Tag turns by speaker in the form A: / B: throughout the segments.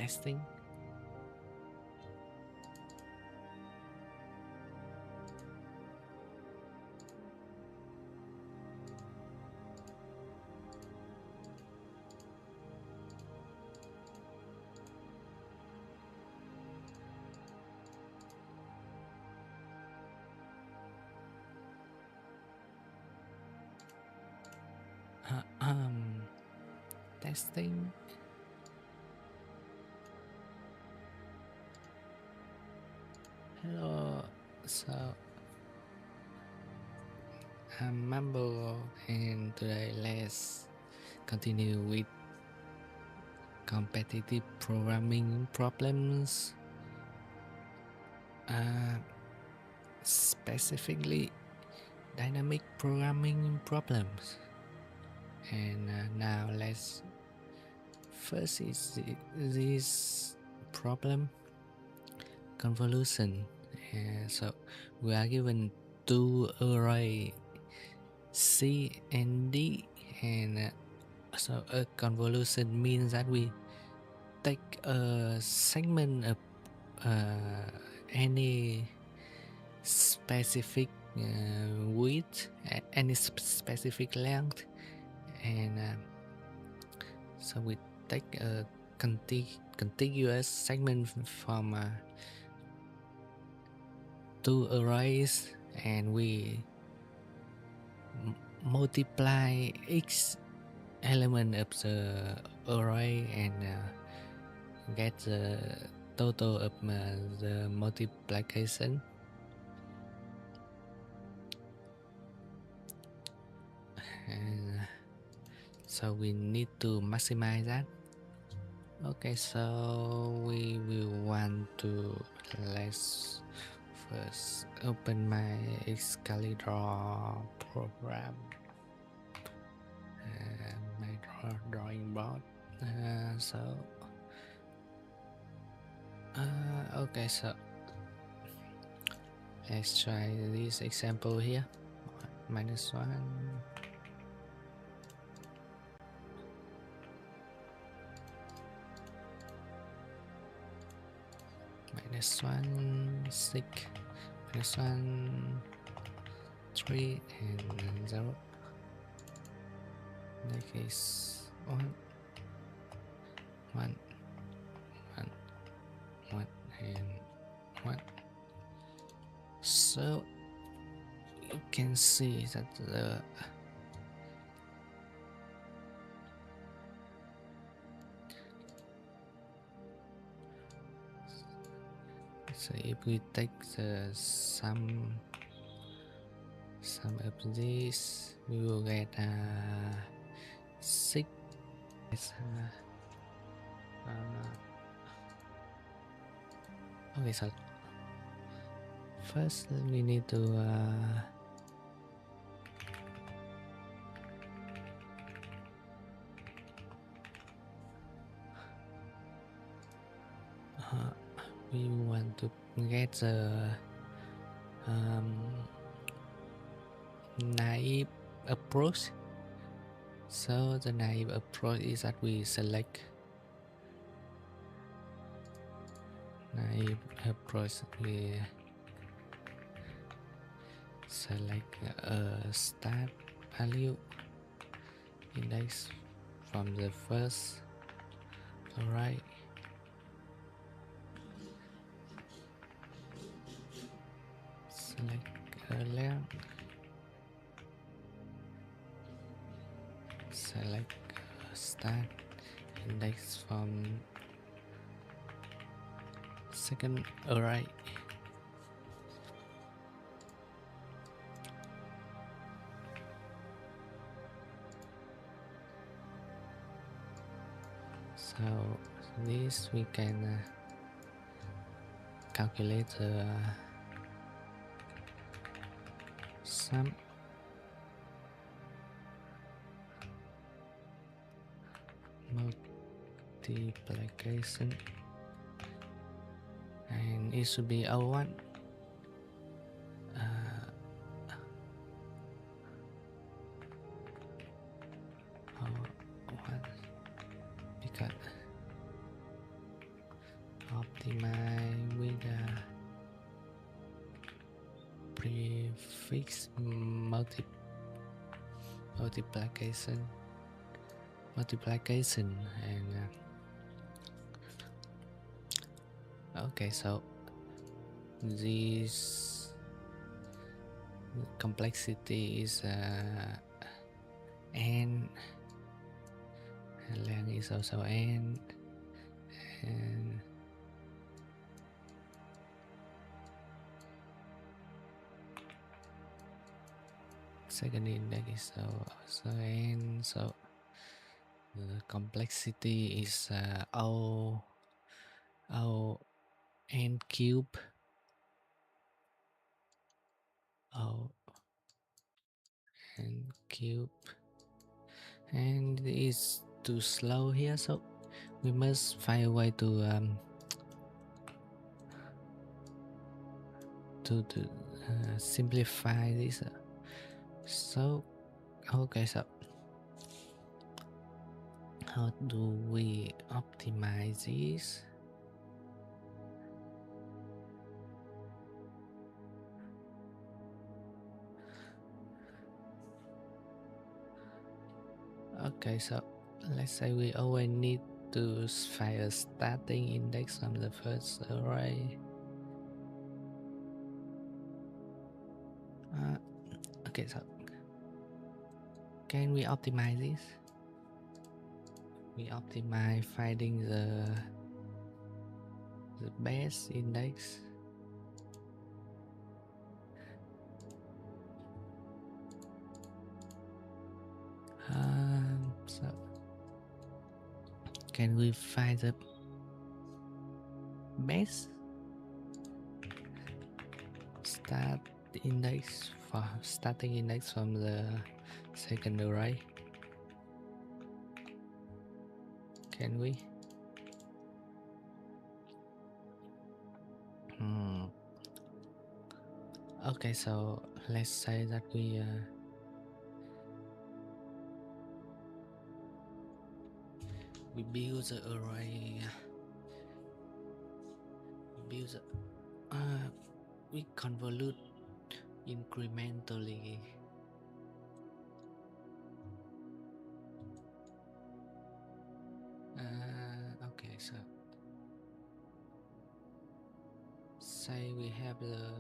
A: testing. Testing. Hello. So I'm Mambo, and today let's continue with competitive programming problems. Specifically dynamic programming problems. And now let's first is this problem convolution. So we are given two array C and D, and so a convolution means that we take a segment of any specific width, any specific length, and so we take a contiguous segment from two arrays, and we multiply each element of the array and get the total of the multiplication. And so we need to maximize that. Okay, so we will want to, let's first open my Excalibur program, my drawing board. Okay, so let's try this example here. -1 -1 6 -1 3 and 0. Next is 1 1 1 1 and 1. So you can see that so if we take the sum of this, we will get 6. Okay, so first we need to we want to get the naive approach. So the naive approach is that we select we select a start value index from the first array. Select a length, select a start index from second array. So this we can calculate the sum multiplication, and it should be O1. O1 because fix multiplication and okay, so this complexity is n, length is also n, and second index is also n, so the complexity is O n cube, O n cube, and it's too slow here, so we must find a way to simplify this. So okay, so how do we optimize this? Okay, so let's say we always need to find a starting index from the first array. Okay, so can we optimize this? We optimize finding the best index. So can we find the best starting index from the second array? Can we? Okay, so let's say that we build the array. We convolute incrementally. Okay, so say we have the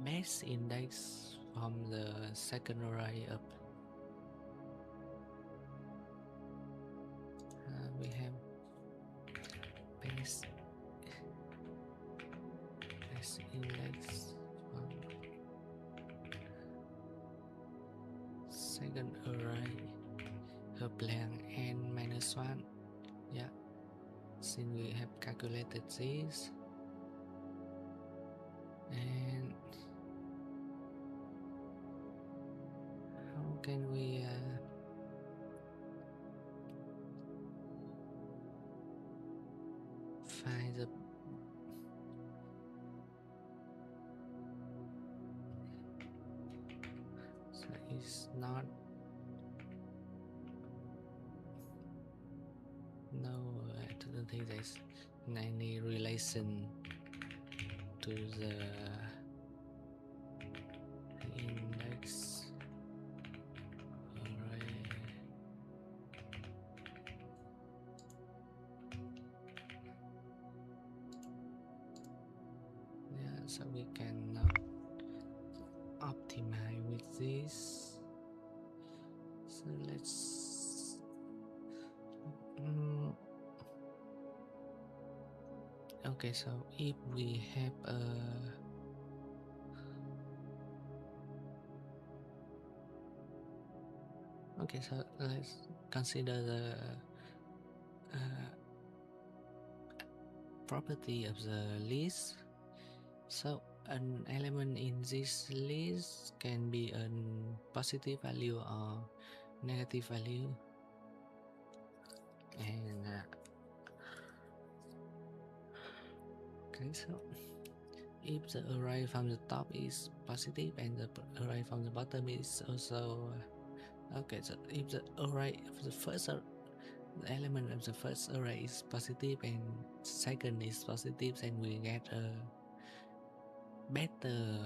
A: best index from the second array up. We have best index from second array of length n minus 1. Yeah, since we have calculated this, and how can we find the so it's not I don't think there's any relation to the index array. Yeah, so we can optimize with this. So let's okay, so if we have a okay, so let's consider the property of the list. So an element in this list can be a positive value or negative value, and okay, so if the array from the top is positive and the array from the bottom is also okay, so if the array of the first the element of the first array is positive and second is positive, then we get a better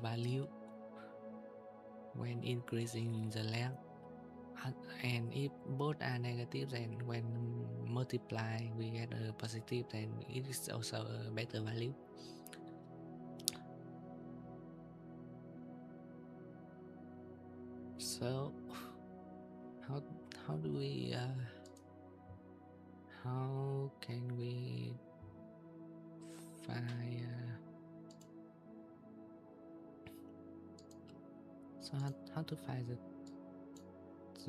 A: value when increasing the length, and if both are negative, then when multiply we get a positive, then it is also a better value. So how do we how can we find so how to find the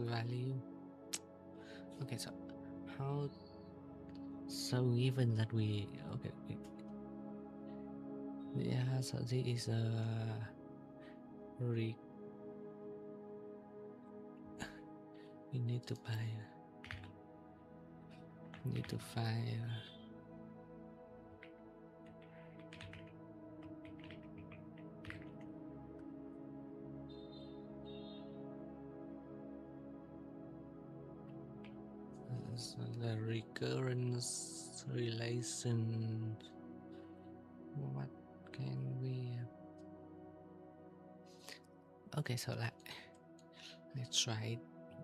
A: value? Okay, so how, so given that we, okay, yeah, so this is a we need to buy, need to find so the recurrence relation. What can we, okay, so like let's try it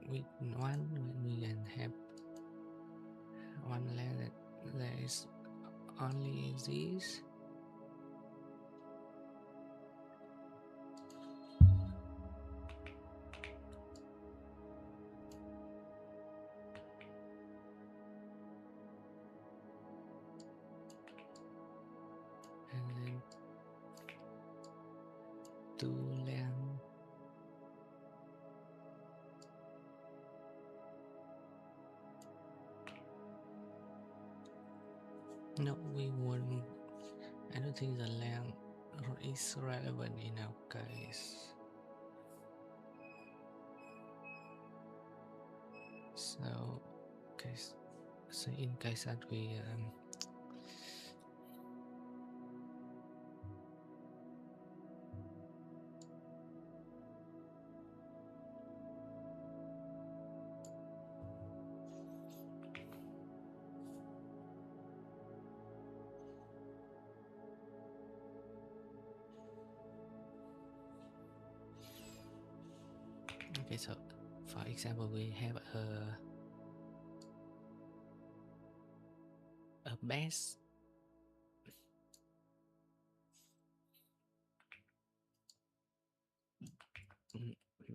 A: with one. We can have one letter that is only this, and then two length. No, we won't. I don't think the length is relevant in our case. So, case, so in case that we okay, so for example, we have a base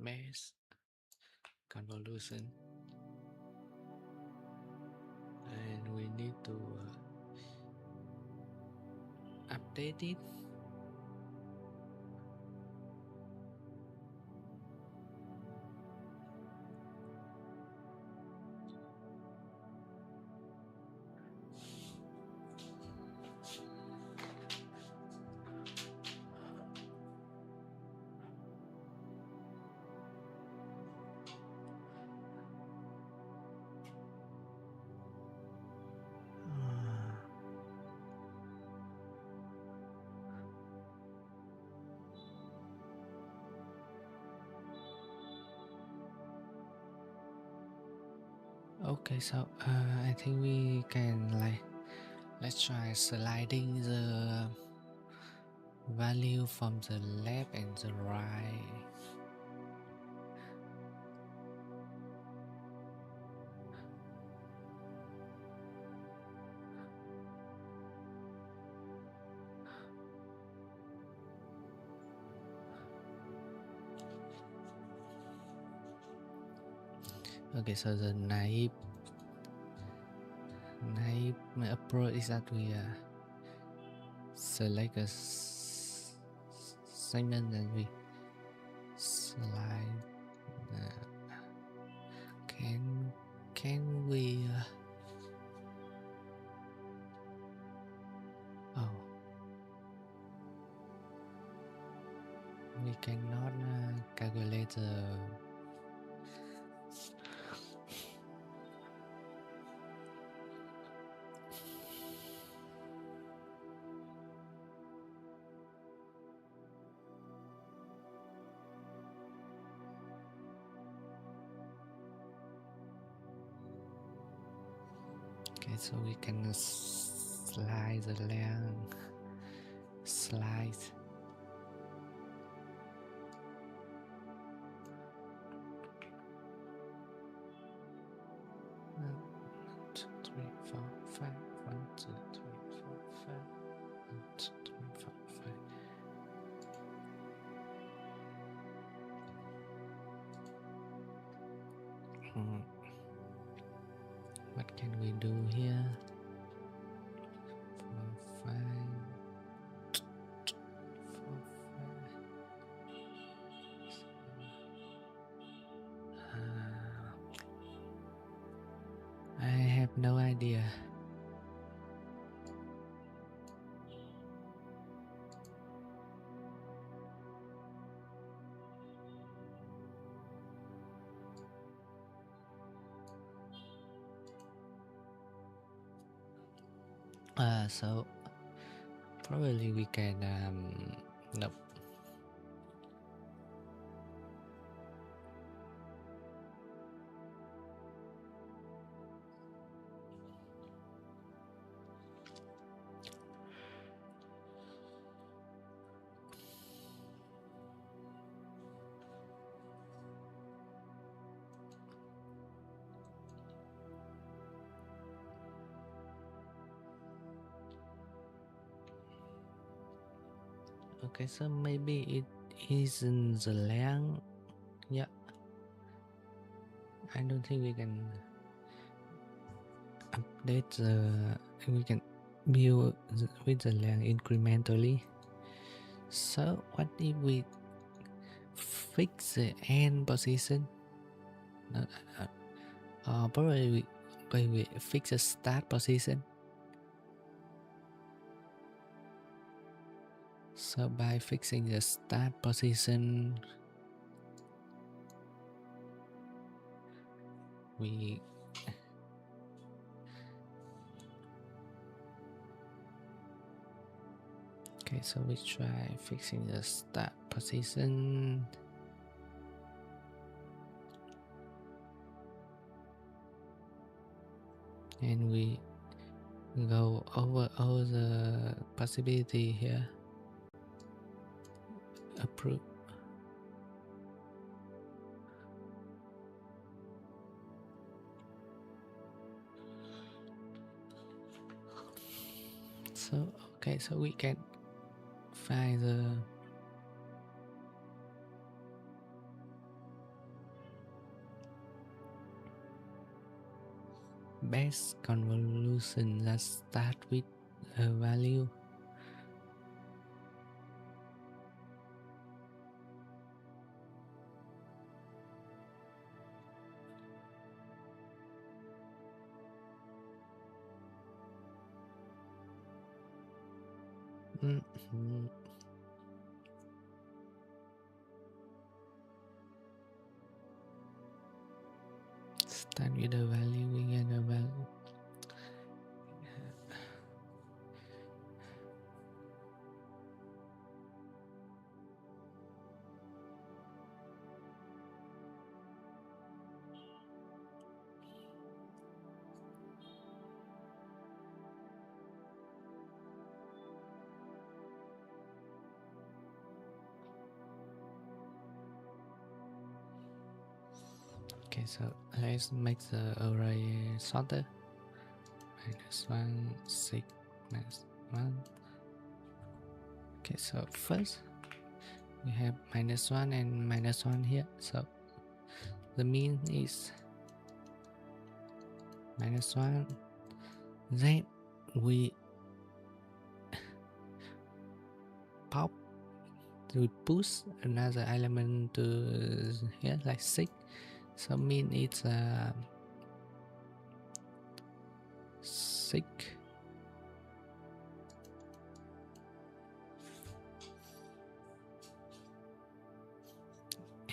A: base convolution, and we need to update it. Okay, so I think we can like, let's try sliding the value from the left and the right. Okay, so the naive approach is that we select a segment and we slide. Can we? Oh, we cannot calculate the. Okay, so we can slide the length, slide we do here? 4, 5, 4, 5. I have no idea. So probably we can nope. Okay, so maybe it isn't the length. Yeah, I don't think we can update the. We can build with the length incrementally. So what if we fix the end position? No, probably we fix the start position. So by fixing the start position, we okay, so we try fixing the start position. And we go over all the possibility here. Approve. So okay, so we can find the best convolution that start with a value. Start with a value, we get a value. Okay, so let's make the array shorter. -1, 6, -1. Okay, so first we have -1 and -1 here. So the mean is -1. Then we push another element to here like 6. So mean it's 6.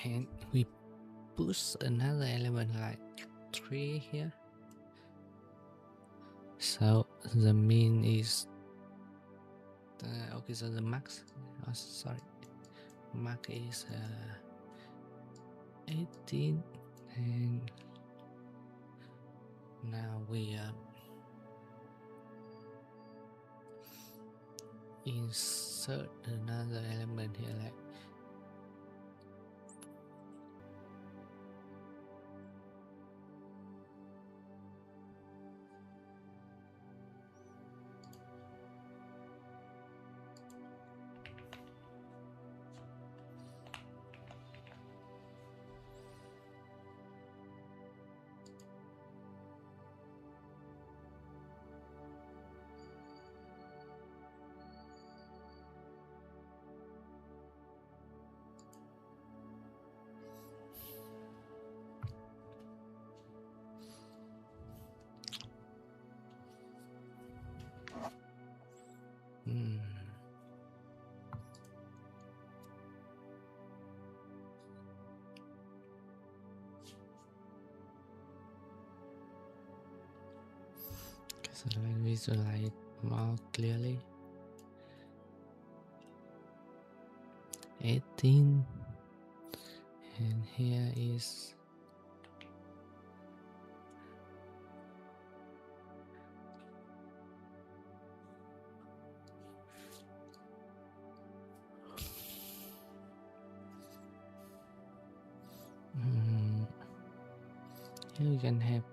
A: And we push another element like 3 here. So the mean is okay, so the max, sorry, max is 18. And now we insert another element here like So let's visualize more clearly. 18, and here is here we can have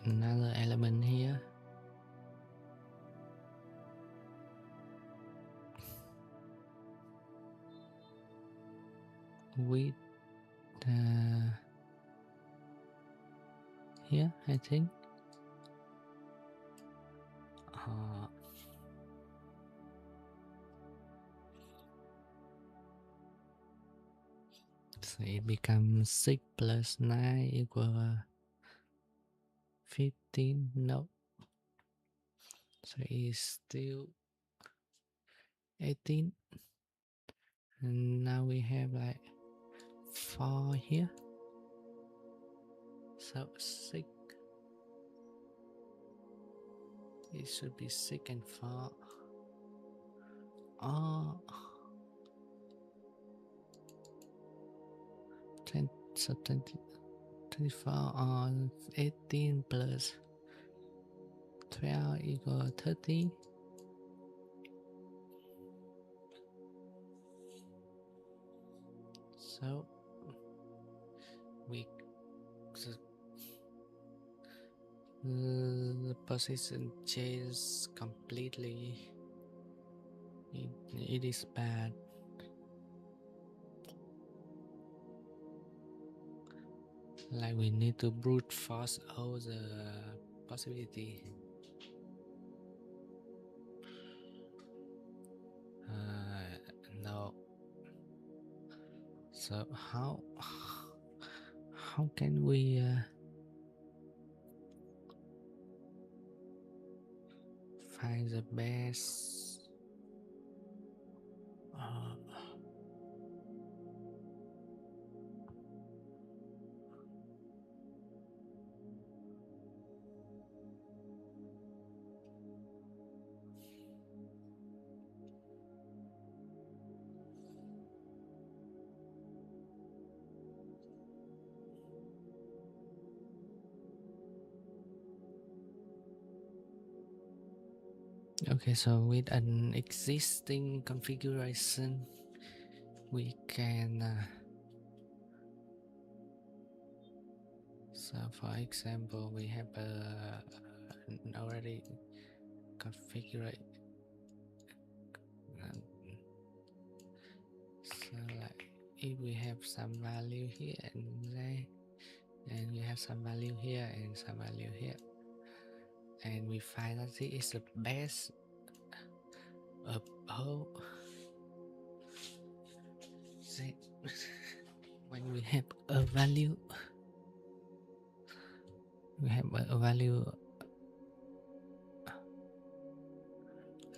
A: another element here. With here, I think. So it becomes 6 plus 9 equal 15. No. So it's still 18. And now we have like 4 here. So 6. It should be 6 and 4. Oh. 10, so 20, 24 on 18 plus 12 equal 30. So we the position changes completely. It is bad. Like we need to brute force all the possibility. No. So how can we find the best okay, so with an existing configuration we can so for example we have an already configured so like if we have some value here and there and we have some value here and some value here and we find that this is the best of all. When we have a value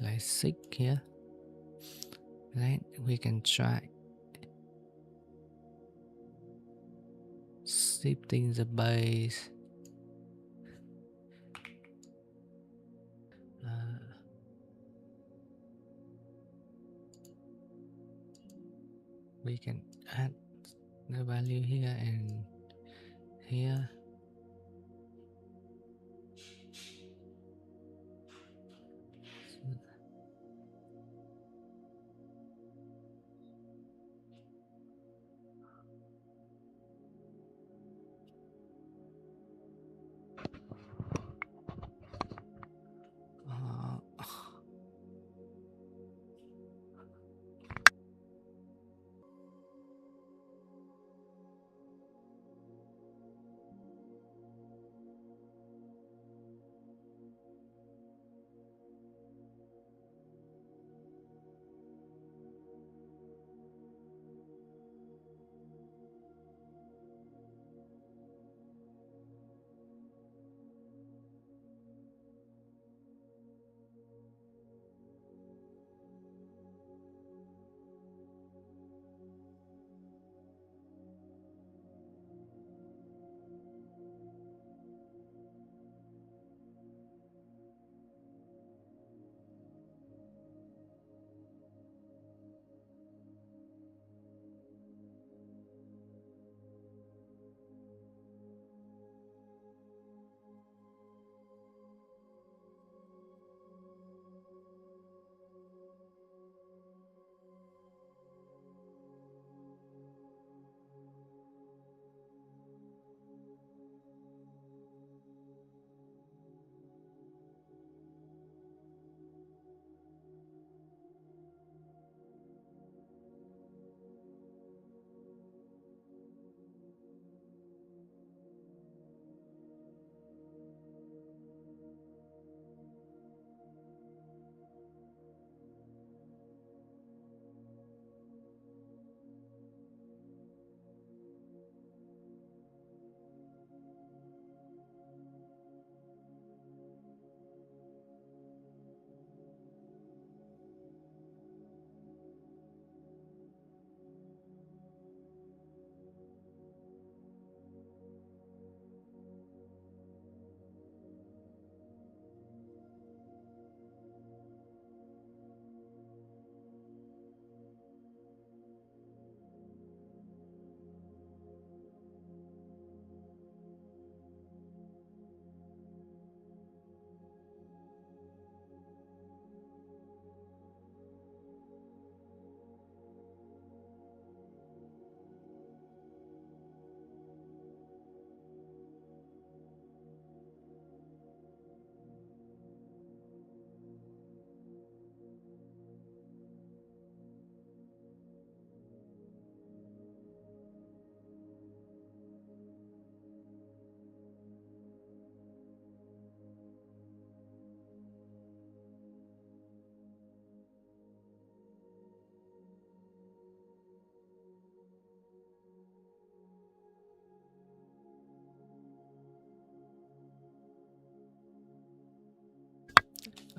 A: like 6 here, then we can try shifting the base we can add the value here and here.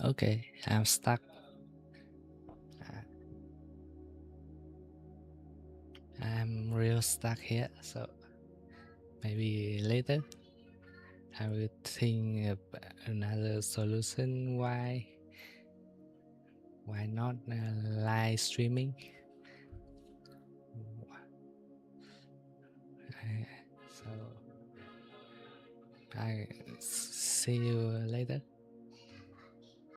A: Okay, I'm stuck. Uh, I'm real stuck here, so maybe later I will think of another solution. Why not live streaming? So I see you later.